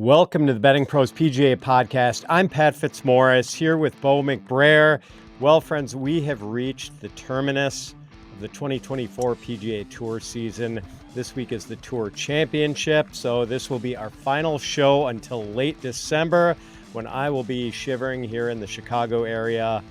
Welcome to the Betting Pros PGA podcast. I'm Pat Fitzmaurice here with Bo McBrayer. Well, friends, we have reached the terminus of the 2024 PGA Tour season. This week is the Tour Championship, so this will be our final show until late December when I will be shivering here in the Chicago area,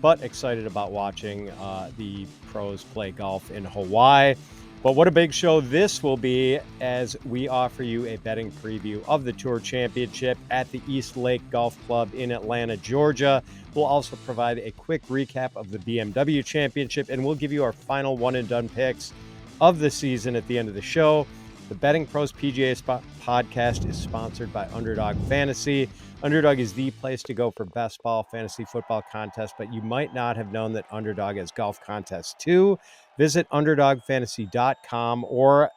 but excited about watching the pros play golf in Hawaii. But what a big show this will be as we offer you a betting preview of the Tour Championship at the East Lake Golf Club in Atlanta, Georgia. We'll also provide a quick recap of the BMW Championship, and we'll give you our final one-and-done picks of the season at the end of the show. The Betting Pros PGA podcast is sponsored by Underdog Fantasy. Underdog is the place to go for best ball fantasy football contests, but you might not have known that Underdog has golf contests too. Visit UnderdogFantasy.com or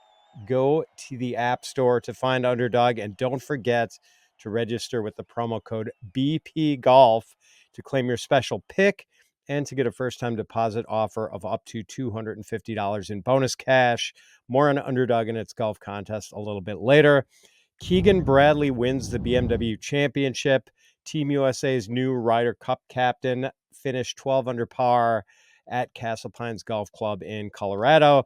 go to the App Store to find Underdog. And don't forget to register with the promo code BPGolf to claim your special pick and to get a first-time deposit offer of up to $250 in bonus cash. More on Underdog and its golf contest a little bit later. Keegan Bradley wins the BMW Championship. Team USA's new Ryder Cup captain finished 12 under par at Castle Pines Golf Club in Colorado.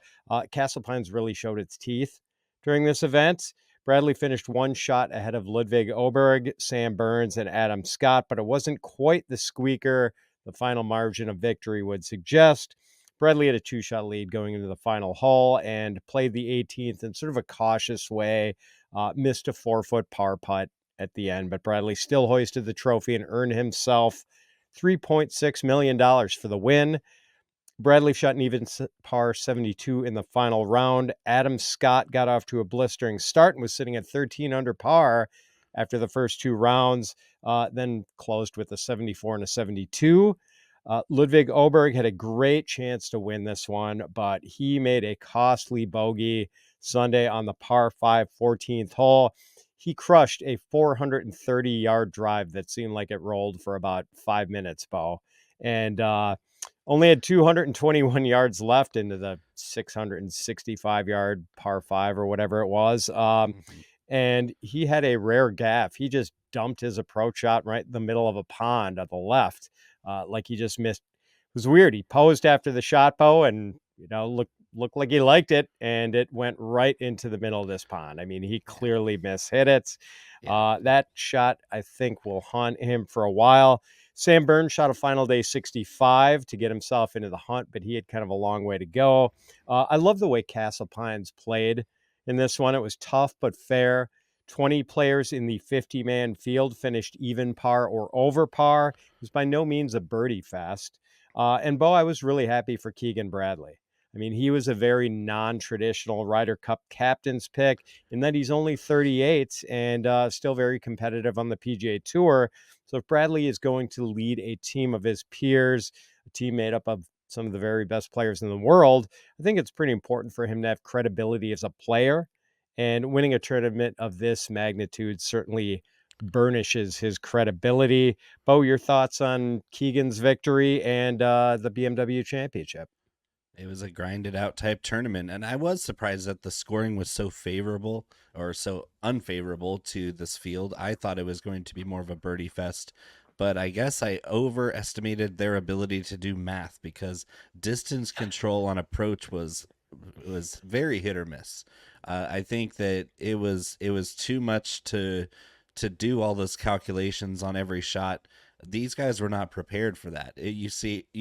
Castle Pines really showed its teeth during this event. Bradley finished one shot ahead of Ludwig Åberg, Sam Burns, and Adam Scott, but it wasn't quite the squeaker the final margin of victory would suggest. Bradley had a two-shot lead going into the final hole and played the 18th in sort of a cautious way, missed a 4-foot par putt at the end, but Bradley still hoisted the trophy and earned himself $3.6 million for the win. Bradley shot an even par 72 in the final round. Adam Scott got off to a blistering start and was sitting at 13 under par after the first two rounds, then closed with a 74 and a 72. Ludwig Åberg had a great chance to win this one, but he made a costly bogey Sunday on the par 5 14th hole. He crushed a 430-yard drive that seemed like it rolled for about 5 minutes, Bo. And only had 221 yards left into the 665-yard par 5 or whatever it was. And he had a rare gaffe. He just dumped his approach shot right in the middle of a pond at the left. Like he just missed. It was weird. He posed after the shot, Bo, and looked like he liked it, and it went right into the middle of this pond. I mean, he clearly mishit it. That shot, I think, will haunt him for a while. Sam Burns shot a final day 65 to get himself into the hunt, but he had kind of a long way to go. I love the way Castle Pines played in this one. It was tough but fair. 20 players in the 50-man field finished even par or over par. It was by no means a birdie fest. And, Bo, I was really happy for Keegan Bradley. I mean, he was a very non-traditional Ryder Cup captain's pick in that he's only 38 and still very competitive on the PGA Tour. So if Bradley is going to lead a team of his peers, a team made up of some of the very best players in the world, I think it's pretty important for him to have credibility as a player. And winning a tournament of this magnitude certainly burnishes his credibility. Bo, your thoughts on Keegan's victory and the BMW Championship? It was a grinded out type tournament, and I was surprised that the scoring was so favorable or so unfavorable to this field. I thought it was going to be more of a birdie fest, but I guess I overestimated their ability to do math because distance control on approach was very hit or miss. I think that it was too much to do all those calculations on every shot. These guys were not prepared for that. You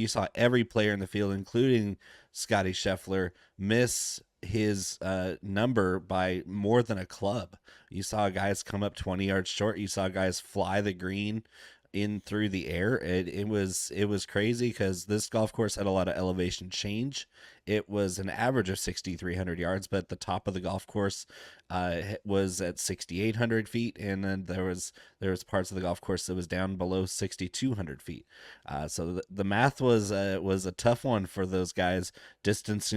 saw every player in the field, including Scottie Scheffler, miss his number by more than a club. You saw guys come up 20 yards short. You saw guys fly the green in through the air. It was crazy because this golf course had a lot of elevation change. It was an average of 6,300 yards, but the top of the golf course was at 6,800 feet, and then there was parts of the golf course that was down below 6,200 feet. So the math was a tough one for those guys. Distance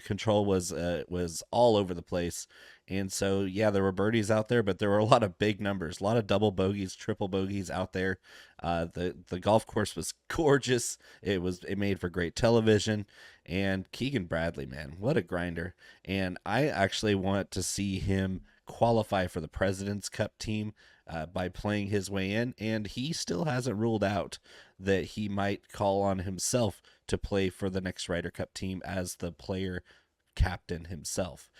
control was all over the place. And so, yeah, there were birdies out there, but there were a lot of big numbers, a lot of double bogeys, triple bogeys out there. The golf course was gorgeous. It made for great television. And Keegan Bradley, man, what a grinder. And I actually want to see him qualify for the President's Cup team by playing his way in, and he still hasn't ruled out that he might call on himself to play for the next Ryder Cup team as the player captain himself.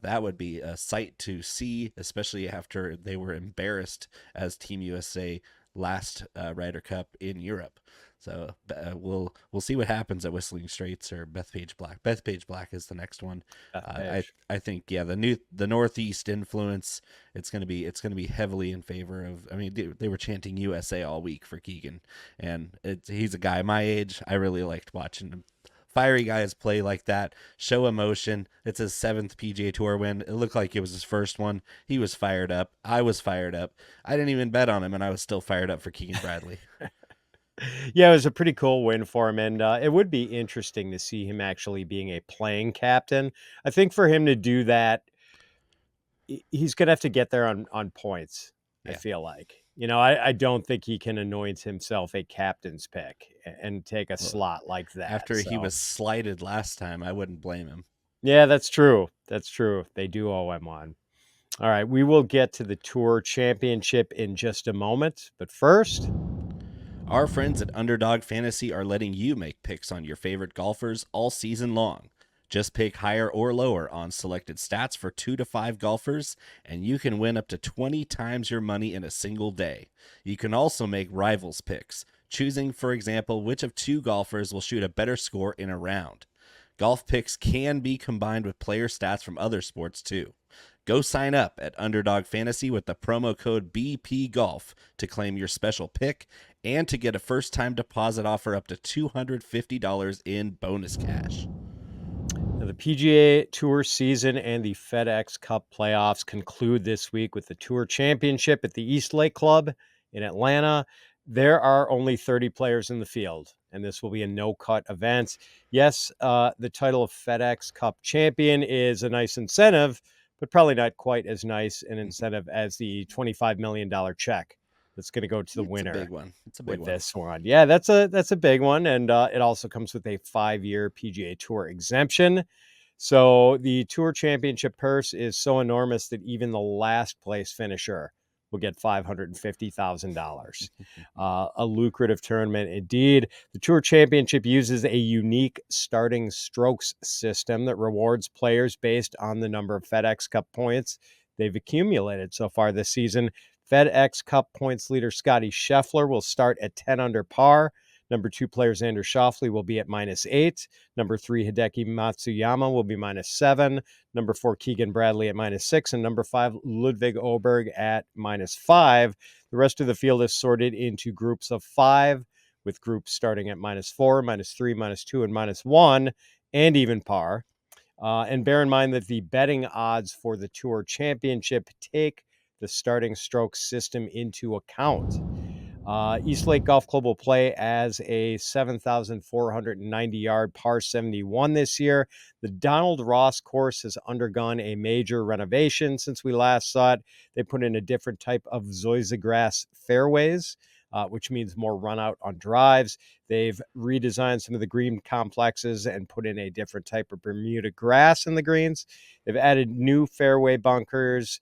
That would be a sight to see, especially after they were embarrassed as Team USA last Ryder Cup in Europe. So we'll see what happens at Whistling Straits or Bethpage Black. Bethpage Black is the next one. I think the Northeast influence, it's gonna be heavily in favor of. I mean, they were chanting USA all week for Keegan, and he's a guy my age. I really liked watching him. Fiery guys play like that, show emotion. It's his 7th PGA Tour win. It looked like it was his first one. He was fired up. I was fired up. I didn't even bet on him, and I was still fired up for Keegan Bradley. Yeah, it was a pretty cool win for him, and it would be interesting to see him actually being a playing captain. I think for him to do that, he's going to have to get there on points, yeah. I feel like. I don't think he can anoint himself a captain's pick and take a slot like that. After he was slighted last time, I wouldn't blame him. Yeah, that's true. That's true. They do owe him one. All right, we will get to the Tour Championship in just a moment. But first, our friends at Underdog Fantasy are letting you make picks on your favorite golfers all season long. Just pick higher or lower on selected stats for 2 to 5 golfers, and you can win up to 20 times your money in a single day. You can also make rivals picks, choosing, for example, which of 2 golfers will shoot a better score in a round. Golf picks can be combined with player stats from other sports too. Go sign up at Underdog Fantasy with the promo code BPGolf to claim your special pick and to get a first-time deposit offer up to $250 in bonus cash. Now, the PGA Tour season and the FedEx Cup playoffs conclude this week with the Tour Championship at the East Lake Club in Atlanta. There are only 30 players in the field, and this will be a no-cut event. Yes, the title of FedEx Cup champion is a nice incentive, but probably not quite as nice an incentive as the $25 million check that's going to go to the winner. It's a big one. It's a big one. This one. Yeah, that's a big one. And it also comes with a 5-year PGA Tour exemption. So the Tour Championship purse is so enormous that even the last place finisher will get $550,000. A lucrative tournament indeed. The Tour Championship uses a unique starting strokes system that rewards players based on the number of FedEx Cup points they've accumulated so far this season. FedEx Cup points leader Scottie Scheffler will start at 10 under par. Number 2 player Xander Schauffele will be at -8. Number 3 Hideki Matsuyama will be -7. Number 4 Keegan Bradley at -6. And number 5 Ludwig Åberg at -5. The rest of the field is sorted into groups of 5, with groups starting at -4, -3, -2, and -1, and even par. And bear in mind that the betting odds for the Tour Championship take the starting stroke system into account. East Lake Golf Club will play as a 7,490-yard par 71 this year. The Donald Ross course has undergone a major renovation since we last saw it. They put in a different type of zoysia grass fairways, which means more run out on drives. They've redesigned some of the green complexes and put in a different type of Bermuda grass in the greens. They've added new fairway bunkers.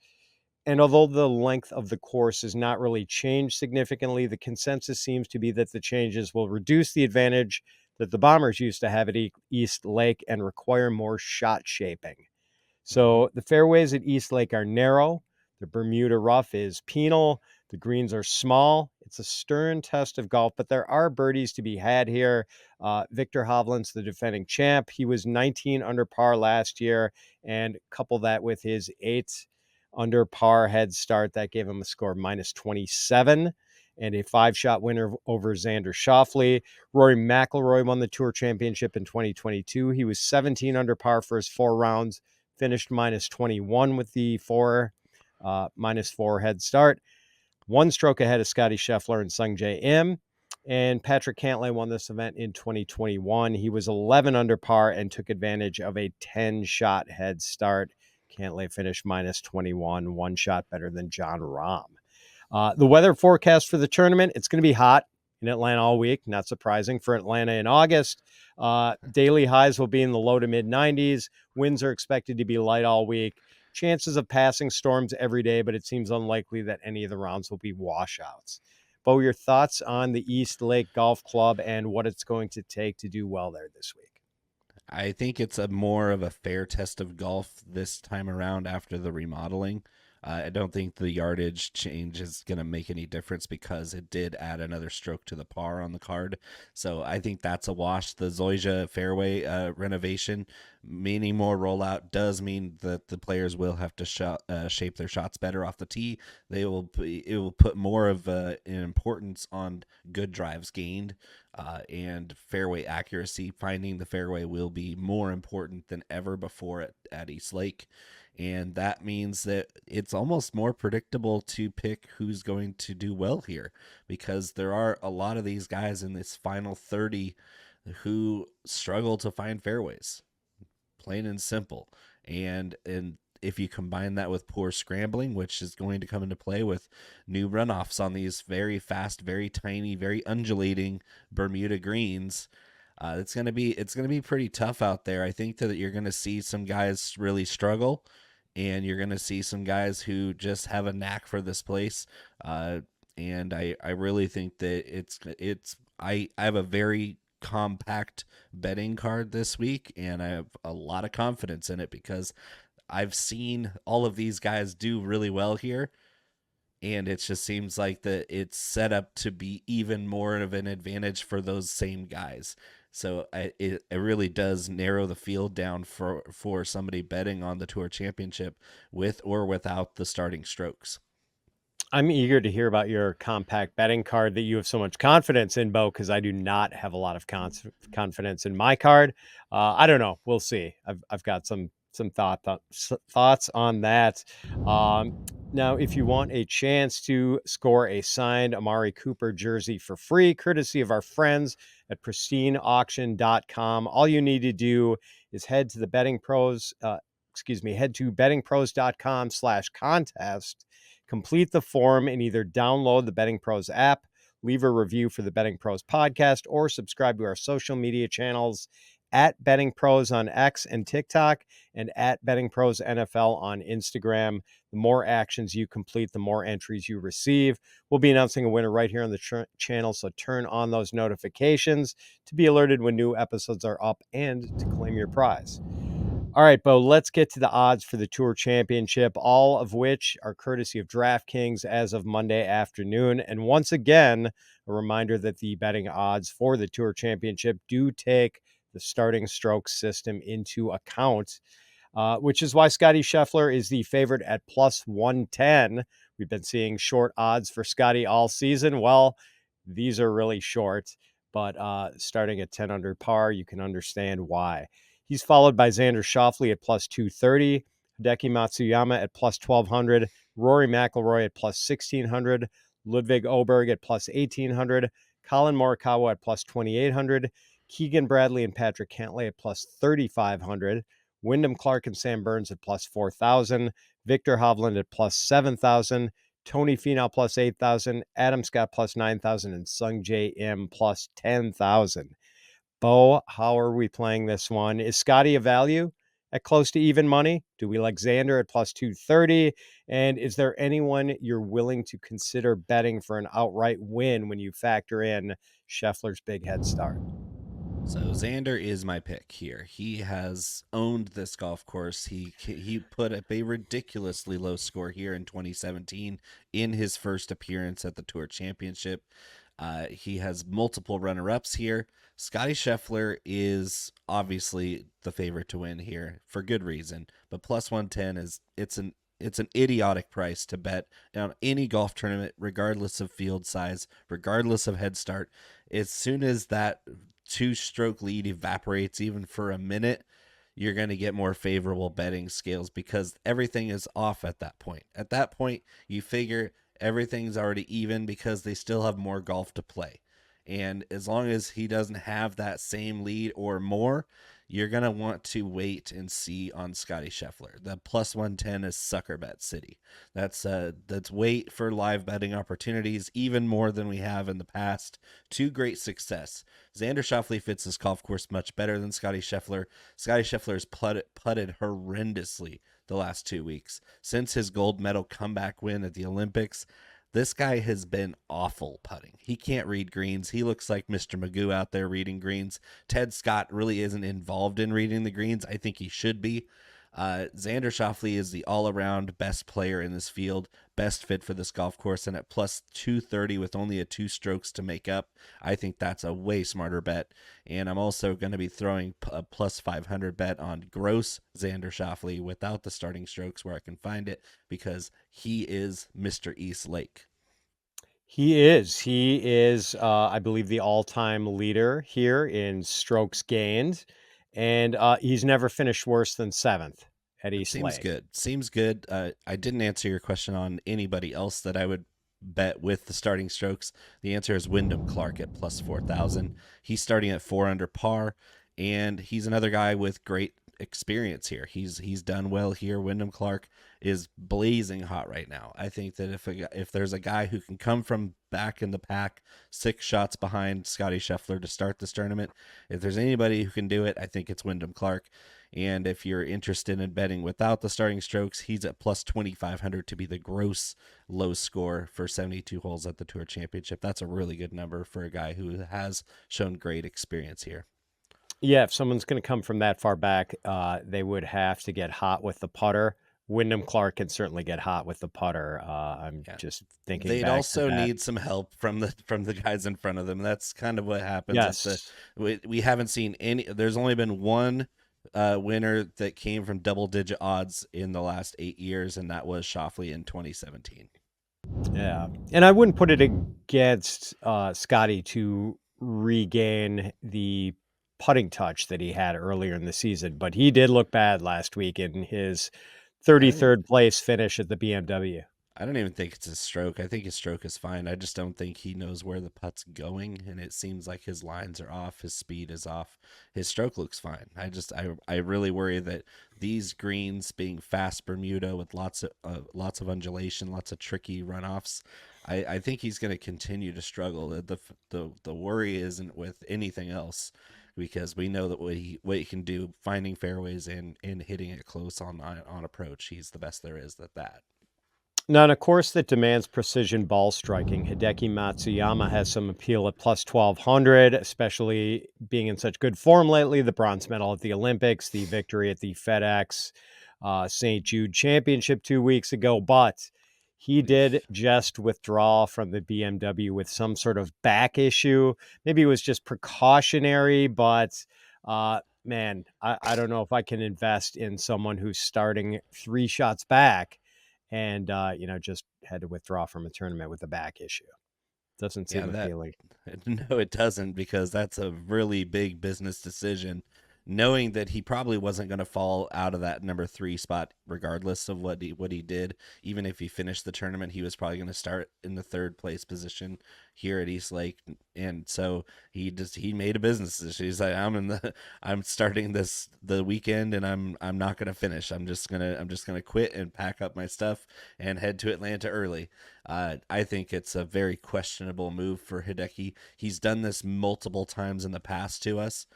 And although the length of the course has not really changed significantly, the consensus seems to be that the changes will reduce the advantage that the Bombers used to have at East Lake and require more shot shaping. So the fairways at East Lake are narrow. The Bermuda rough is penal. The greens are small. It's a stern test of golf, but there are birdies to be had here. Victor Hovland's the defending champ. He was 19 under par last year, and couple that with his 8 under par head start. That gave him a score of -27 and a 5-shot winner over Xander Schauffele. Rory Mcllroy won the Tour Championship in 2022. He was 17 under par for his 4 rounds, finished -21 with the -4 head start. 1 stroke ahead of Scottie Scheffler and Sungjae Im. And Patrick Cantlay won this event in 2021. He was 11 under par and took advantage of a 10-shot head start. Cantlay finished -21, 1 shot better than Jon Rahm. The weather forecast for the tournament, it's going to be hot in Atlanta all week. Not surprising for Atlanta in August. Daily highs will be in the low to mid 90s. Winds are expected to be light all week. chances of passing storms every day, but it seems unlikely that any of the rounds will be washouts. Bo, your thoughts on the East Lake Golf Club and what it's going to take to do well there this week? I think it's a more of a fair test of golf this time around after the remodeling. I don't think the yardage change is going to make any difference because it did add another stroke to the par on the card. So I think that's a wash. The Zoysia fairway renovation, meaning more rollout, does mean that the players will have to shape their shots better off the tee. It will put more of an importance on good drives gained and fairway accuracy. Finding the fairway will be more important than ever before at East Lake. And that means that it's almost more predictable to pick who's going to do well here, because there are a lot of these guys in this final 30 who struggle to find fairways, plain and simple. And if you combine that with poor scrambling, which is going to come into play with new runoffs on these very fast, very tiny, very undulating Bermuda greens, it's going to be pretty tough out there. I think that you're going to see some guys really struggle, and you're going to see some guys who just have a knack for this place. And I really think that I have a very compact betting card this week, and I have a lot of confidence in it because I've seen all of these guys do really well here. And it just seems like that it's set up to be even more of an advantage for those same guys. So it really does narrow the field down for somebody betting on the Tour Championship with or without the starting strokes. I'm eager to hear about your compact betting card that you have so much confidence in, Bo, because I do not have a lot of confidence in my card. I don't know. We'll see. I've got some thoughts on that. Now, if you want a chance to score a signed Amari Cooper jersey for free, courtesy of our friends at pristineauction.com, all you need to do is head to bettingpros.com/contest, complete the form, and either download the Betting Pros app, leave a review for the Betting Pros podcast, or subscribe to our social media channels at Betting Pros on X and TikTok, and at Betting Pros NFL on Instagram. The more actions you complete, the more entries you receive. We'll be announcing a winner right here on the channel, so turn on those notifications to be alerted when new episodes are up and to claim your prize. All right, Bo, let's get to the odds for the Tour Championship, all of which are courtesy of DraftKings as of Monday afternoon. And once again, a reminder that the betting odds for the Tour Championship do take the starting stroke system into account, which is why Scottie Scheffler is the favorite at plus 110. We've been seeing short odds for Scottie all season. Well, these are really short, but starting at 10 under par, you can understand why. He's followed by Xander Schauffele at plus 230, Hideki Matsuyama at plus 1200, Rory Mcllroy at plus 1600, Ludwig Oberg at plus 1800, Collin Morikawa at plus 2800, Keegan Bradley and Patrick Cantlay at plus 3500, Wyndham Clark and Sam Burns at plus 4,000, Victor Hovland at plus 7,000, Tony Finau plus 8,000, Adam Scott plus 9,000, and Sung J M plus 10,000. Bo, how are we playing this one? Is Scottie a value at close to even money? Do we like Xander at plus 230? And is there anyone you're willing to consider betting for an outright win when you factor in Scheffler's big head start? So Xander is my pick here. He has owned this golf course. He put up a ridiculously low score here in 2017 in his first appearance at the Tour Championship. He has multiple runner-ups here. Scottie Scheffler is obviously the favorite to win here for good reason, but plus 110 it's an idiotic price to bet on any golf tournament, regardless of field size, regardless of head start. As soon as that two-stroke lead evaporates even for a minute, you're going to get more favorable betting scales because everything is off at that point. At that point, you figure everything's already even because they still have more golf to play. And as long as he doesn't have that same lead or more, you're going to want to wait and see on Scottie Scheffler. The plus 110 is sucker bet city. That's wait for live betting opportunities, even more than we have in the past, to great success. Xander Schauffele fits this golf course much better than Scottie Scheffler. Scottie Scheffler has putted horrendously the last 2 weeks. Since his gold medal comeback win at the Olympics, this guy has been awful putting. He can't read greens. He looks like Mr. Magoo out there reading greens. Ted Scott really isn't involved in reading the greens. I think he should be. Xander Schauffele is the all-around best player in this field, best fit for this golf course, and at plus 230 with only a 2 strokes to make up, I think that's a way smarter bet. And I'm also going to be throwing a plus 500 bet on gross Xander Schauffele without the starting strokes where I can find it, because he is Mr. East Lake. He is. He is, I believe, the all-time leader here in strokes gained, and he's never finished worse than 7th at East Seems Lake. good. Seems good. I didn't answer your question on anybody else that I would bet with the starting strokes. The answer is Wyndham Clark at plus 4,000. He's starting at 4 under par, and he's another guy with great experience here. He's done well here. Wyndham Clark is blazing hot right now. I think that if there's a guy who can come from back in the pack, 6 shots behind Scottie Scheffler to start this tournament, if there's anybody who can do it, I think it's Wyndham Clark. And if you're interested in betting without the starting strokes, he's at plus 2,500 to be the gross low score for 72 holes at the Tour Championship. That's a really good number for a guy who has shown great experience here. Yeah, if someone's going to come from that far back, they would have to get hot with the putter. Wyndham Clark can certainly get hot with the putter. I'm just thinking they'd back also to that. need some help from the guys in front of them. That's kind of what happens. Yes. We haven't seen any. There's only been one winner that came from double-digit odds in the last 8 years, and that was Schauffele in 2017. Yeah, and I wouldn't put it against Scottie to regain the putting touch that he had earlier in the season, but he did look bad last week in his 33rd place finish at the BMW. I don't even think it's his stroke. I think his stroke is fine. I just don't think he knows where the putt's going, and it seems like his lines are off, his speed is off. His stroke looks fine. I really worry that these greens being fast Bermuda with lots of undulation, lots of tricky runoffs, I think he's going to continue to struggle. The worry isn't with anything else, because we know that what he can do finding fairways and hitting it close on approach. He's the best there is at that. Now, in a course that demands precision ball striking, Hideki Matsuyama has some appeal at plus 1,200, especially being in such good form lately. The bronze medal at the Olympics, the victory at the FedEx St. Jude Championship 2 weeks ago. But he did just withdraw from the BMW with some sort of back issue. Maybe it was just precautionary, but man, I don't know if I can invest in someone who's starting 3 shots back and just had to withdraw from a tournament with a back issue. Doesn't seem appealing. No, it doesn't, because that's a really big business decision, knowing that he probably wasn't going to fall out of that number 3 spot regardless of what he did. Even if he finished the tournament, he was probably going to start in the 3rd place position here at East Lake. And so he made a business decision. He's like, I'm starting the weekend, and I'm not going to finish. I'm just going to quit and pack up my stuff and head to Atlanta early. I think it's a very questionable move for Hideki. He's done this multiple times in the past to us.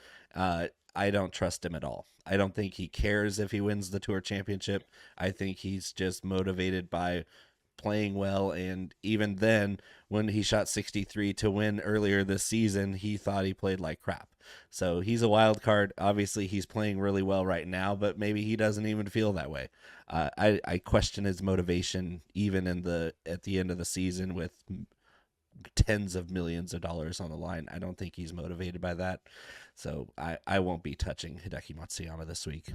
I don't trust him at all. I don't think he cares if he wins the Tour Championship. I think he's just motivated by playing well, and even then, when he shot 63 to win earlier this season, he thought he played like crap. So he's a wild card. Obviously, he's playing really well right now, but maybe he doesn't even feel that way. I question his motivation even at the end of the season with tens of millions of dollars on the line. I don't think he's motivated by that. So I won't be touching Hideki Matsuyama this week.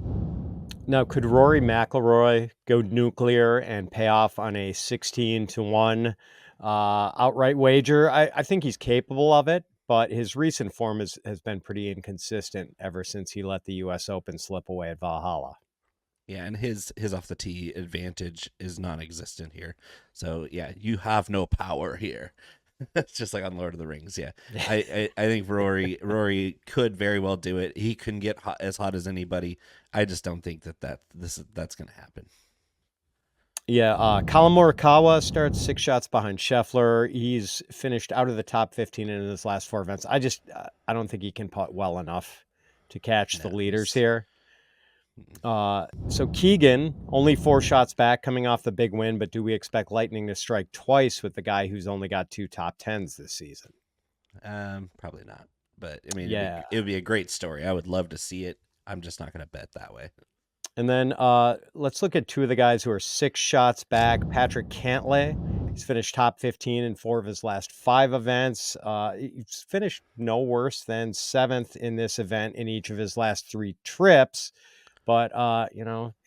Now, could Rory McIlroy go nuclear and pay off on a 16-1 outright wager? I think he's capable of it, but his recent form has been pretty inconsistent ever since he let the U.S. Open slip away at Valhalla. Yeah, and his off the tee advantage is non-existent here. So yeah, you have no power here. It's just like on Lord of the Rings. Yeah, I think Rory could very well do it. He can get as hot as anybody. I just don't think that's going to happen. Yeah, Collin Morikawa starts 6 shots behind Scheffler. He's finished out of the top 15 in his last 4 events. I don't think he can putt well enough to catch the leaders here. So Keegan, only 4 shots back coming off the big win, but do we expect Lightning to strike twice with the guy who's only got 2 top 10s this season? Probably not. But I mean, Yeah. it would be a great story. I would love to see it. I'm just not going to bet that way. And then let's look at 2 of the guys who are 6 shots back. Patrick Cantlay, he's finished top 15 in 4 of his last 5 events. He's finished no worse than 7th in this event in each of his last 3 trips. But,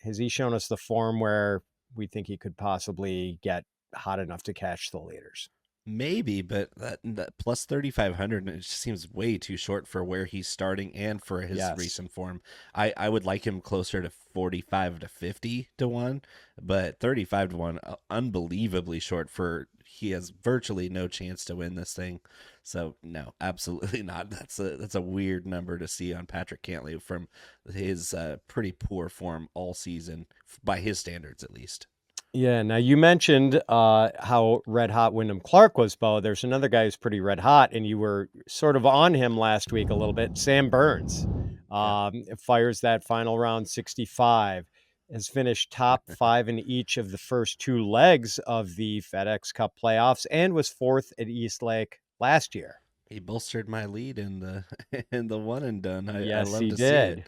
has he shown us the form where we think he could possibly get hot enough to catch the leaders? Maybe, but that plus 3,500, it just seems way too short for where he's starting and for his Yes. recent form. I would like him closer to 45 to 50 to 1, but 35 to 1, unbelievably short for he has virtually no chance to win this thing. So no, absolutely not. That's a weird number to see on Patrick Cantlay from his pretty poor form all season by his standards at least. Yeah. Now you mentioned how red hot Wyndham Clark was, Bo. There's another guy who's pretty red hot, and you were sort of on him last week a little bit. Sam Burns Yeah. fires that final round 65, has finished top 5 in each of the first 2 legs of the FedEx Cup playoffs, and was 4th at East Lake last year. He bolstered my lead in the in the one and done. I Yes, love he to see it. did.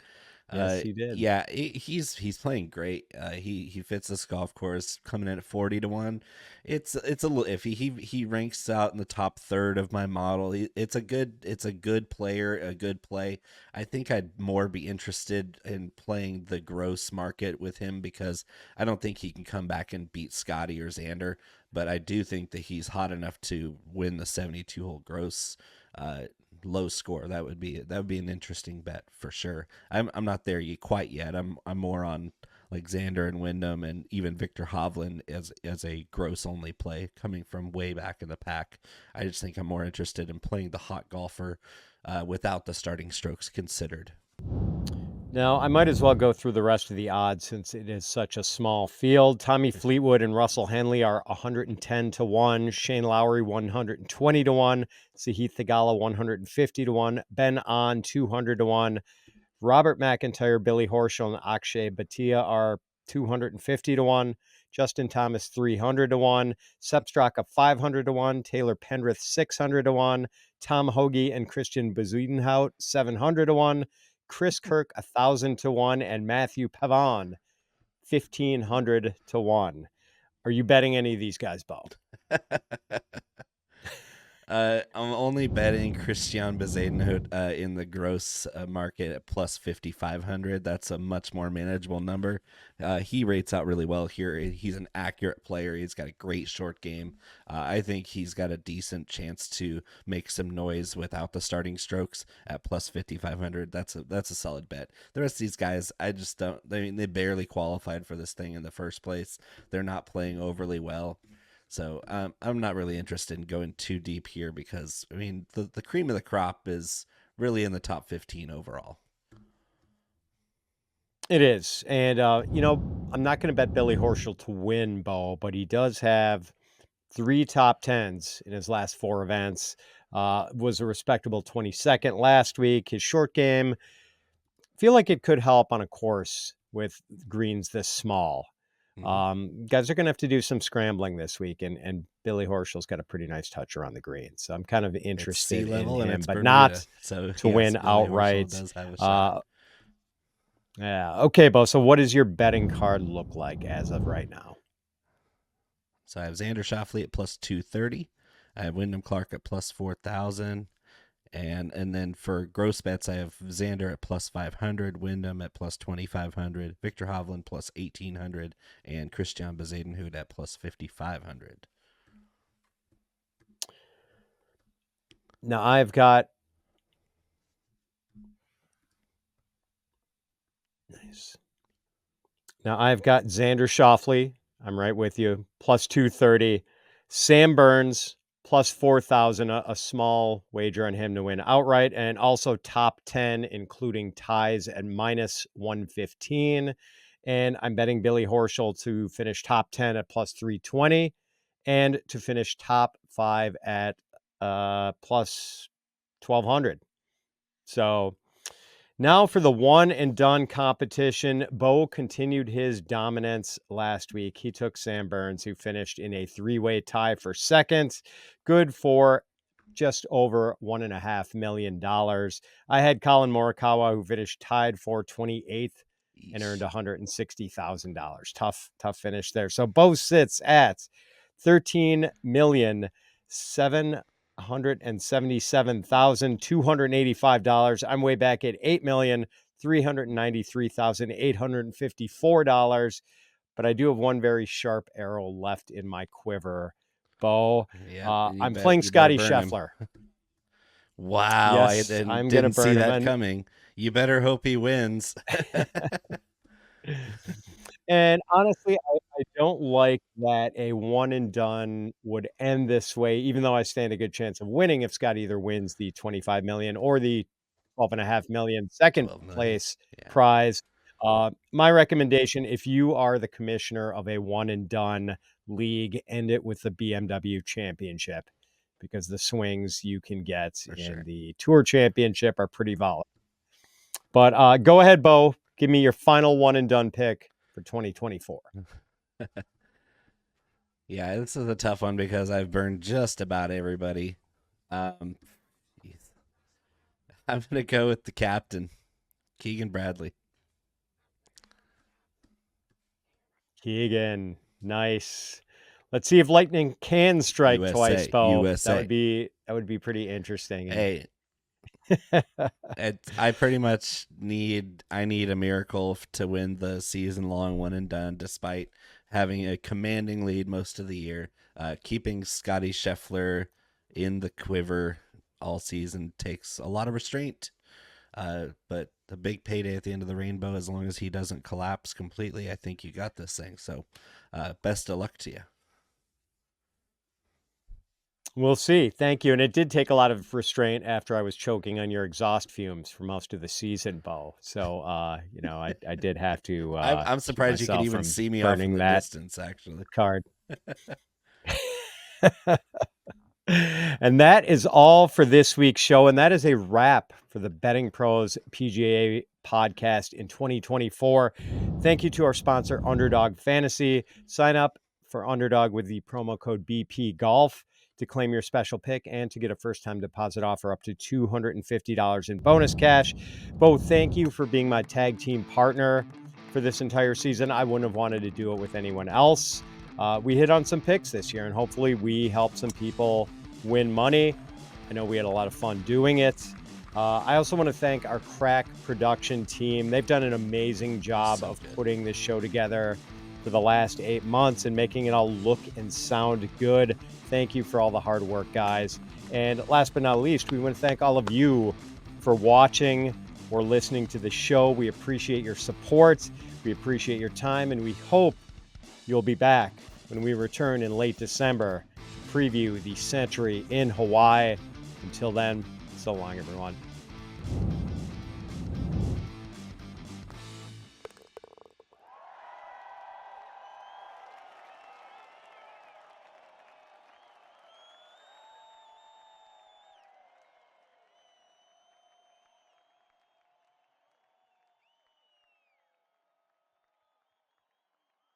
Yes, he did. Yeah, he's playing great. He fits this golf course coming in at 40 to 1. It's a little iffy. He ranks out in the top third of my model. It's a good player, a good play. I think I'd more be interested in playing the gross market with him because I don't think he can come back and beat Scottie or Xander, but I do think that he's hot enough to win the 72 hole gross low score. That would be an interesting bet for sure. I'm not there quite yet. I'm more on like Xander and Wyndham and even Victor Hovland as a gross only play coming from way back in the pack. I just think I'm more interested in playing the hot golfer without the starting strokes considered. Now, I might as well go through the rest of the odds since it is such a small field. Tommy Fleetwood and Russell Henley are 110 to 1, Shane Lowry 120 to 1, Sahith Theegala 150 to 1, Ben On 200 to 1, Robert McIntyre, Billy Horschel, and Akshay Bhatia are 250 to 1, Justin Thomas 300 to 1, Sepp Straka 500 to 1, Taylor Pendrith 600 to 1, Tom Hoagie and Christiaan Bezuidenhout 700 to 1, Chris Kirk 1,000 to 1, and Matthew Pavon 1,500 to 1. Are you betting any of these guys, Bo? I'm only betting Christiaan Bezuidenhout in the gross market at plus 5,500. That's a much more manageable number. He rates out really well here. He's an accurate player. He's got a great short game. I think he's got a decent chance to make some noise without the starting strokes at plus 5,500. That's a solid bet. The rest of these guys, I just don't. I mean, they barely qualified for this thing in the first place. They're not playing overly well. So I'm not really interested in going too deep here because, I mean, the cream of the crop is really in the top 15 overall. It is. And, I'm not going to bet Billy Horschel to win, Bo, but he does have 3 top 10s in his last 4 events. Was a respectable 22nd last week. His short game, feel like it could help on a course with greens this small. Guys are going to have to do some scrambling this week, and Billy Horschel's got a pretty nice touch around the green. So I'm kind of interested in him, and it's but Bermuda, not so to yes, win Billy outright. does have a shot. Yeah. Okay, Bo. So what does your betting card look like as of right now? So I have Xander Schauffele at plus 230. I have Wyndham Clark at plus 4,000. And then for gross bets, I have Xander at plus 500, Wyndham at plus 2,500, Victor Hovland plus 1,800, and Christiaan Bezuidenhout at plus 5,500. Now I've got nice. Now I've got Xander Schauffele. I'm right with you. Plus 230. Sam Burns plus 4,000. A small wager on him to win outright, and also top 10, including ties at minus 115. And I'm betting Billy Horschel to finish top 10 at plus 320, and to finish top 5 at plus 1,200. So Now for the one and done competition. Bo continued his dominance last week. He took Sam Burns, who finished in a three-way tie for second. Good for just over $1.5 million. I had Collin Morikawa, who finished tied for 28th and earned $160,000. Tough finish there. So Bo sits at $13,777,285. I'm way back at $8,393,854. But I do have one very sharp arrow left in my quiver, Bo. I'm playing Scottie Scheffler. Wow, yes, I I'm didn't see burn that coming. You better hope he wins. And honestly, I don't like that a one and done would end this way, even though I stand a good chance of winning if Scott either wins the 25 million or the 12.5 million second 12 million. place Yeah. prize. My recommendation, if you are the commissioner of a one and done league, end it with the BMW Championship, because the swings you can get in the Tour Championship are pretty volatile. But go ahead, Bo. Give me your final one and done pick for 2024. Yeah, this is a tough one because I've burned just about everybody. I'm going to go with the captain, Keegan Bradley. Keegan, nice. Let's see if lightning can strike twice, Bo. USA. That would be pretty interesting. Hey, I pretty much need a miracle to win the season-long one and done, despite having a commanding lead most of the year. Keeping Scottie Scheffler in the quiver all season takes a lot of restraint. But the big payday at the end of the rainbow, as long as he doesn't collapse completely, I think you got this thing. So best of luck to you. We'll see. Thank you. And it did take a lot of restraint after I was choking on your exhaust fumes for most of the season, Bo. So, I did have to. I'm surprised you could even see me off in the distance, actually. Card. And that is all for this week's show. And that is a wrap for the Betting Pros PGA podcast in 2024. Thank you to our sponsor, Underdog Fantasy. Sign up for Underdog with the promo code BP Golf to claim your special pick and to get a first-time deposit offer up to $250 in bonus cash. Bo, thank you for being my tag team partner for this entire season. I wouldn't have wanted to do it with anyone else. We hit on some picks this year, and hopefully we helped some people win money. I know we had a lot of fun doing it. I also want to thank our crack production team. They've done an amazing job of putting this show together for the last 8 months and making it all look and sound good. Thank you for all the hard work, guys. And last but not least, we want to thank all of you for watching or listening to the show. We appreciate your support. We appreciate your time, and we hope you'll be back when we return in late December to preview the Century in Hawaii. Until then, so long, everyone.